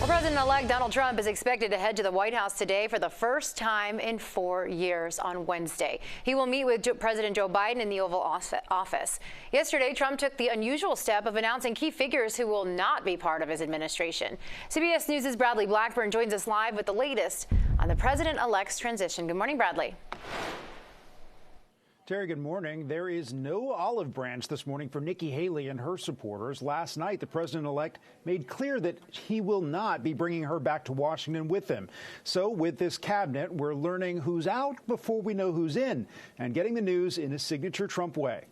Well, President-elect Donald Trump is expected to head to the White House today for the first time in 4 years on Wednesday. He will meet with President Joe Biden in the Oval Office. Yesterday, Trump took the unusual step of announcing key figures who will not be part of his administration. CBS News' Bradley Blackburn joins us live with the latest on the president-elect's transition. Good morning, Bradley. Terry, good morning. There is no olive branch this morning for Nikki Haley and her supporters. Last night, the president-elect made clear that he will not be bringing her back to Washington with him. So with this cabinet, we're learning who's out before we know who's in and getting the news in a signature Trump way.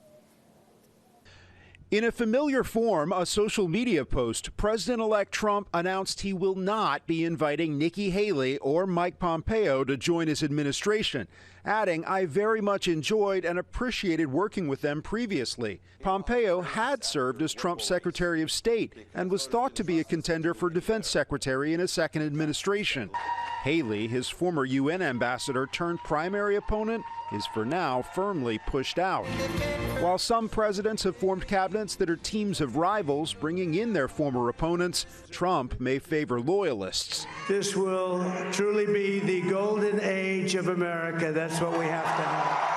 In a familiar form, a social media post, President-elect Trump announced he will not be inviting Nikki Haley or Mike Pompeo to join his administration, adding, "I very much enjoyed and appreciated working with them previously." Pompeo had served as Trump's Secretary of State and was thought to be a contender for Defense Secretary in a second administration. Haley, his former UN ambassador turned primary opponent, is for now firmly pushed out. While some presidents have formed cabinets that are teams of rivals, bringing in their former opponents, Trump may favor loyalists. This will truly be the golden age of America. That's what we have to have.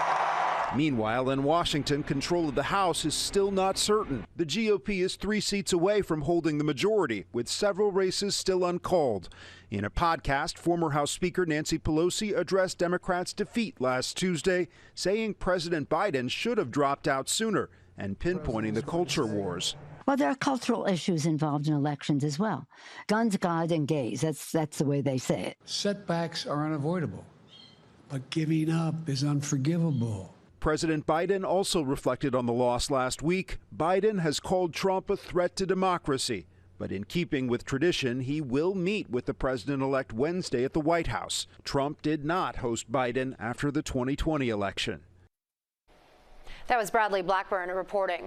Meanwhile, in Washington, control of the House is still not certain. The GOP is 3 seats away from holding the majority, with several races still uncalled. In a podcast, former House Speaker Nancy Pelosi addressed Democrats' defeat last Tuesday, saying President Biden should have dropped out sooner and pinpointing the culture wars. Well, there are cultural issues involved in elections as well. Guns, God, and gays. That's the way they say it. Setbacks are unavoidable, but giving up is unforgivable. President Biden also reflected on the loss last week. Biden has called Trump a threat to democracy. But in keeping with tradition, he will meet with the president-elect Wednesday at the White House. Trump did not host Biden after the 2020 election. That was Bradley Blackburn reporting.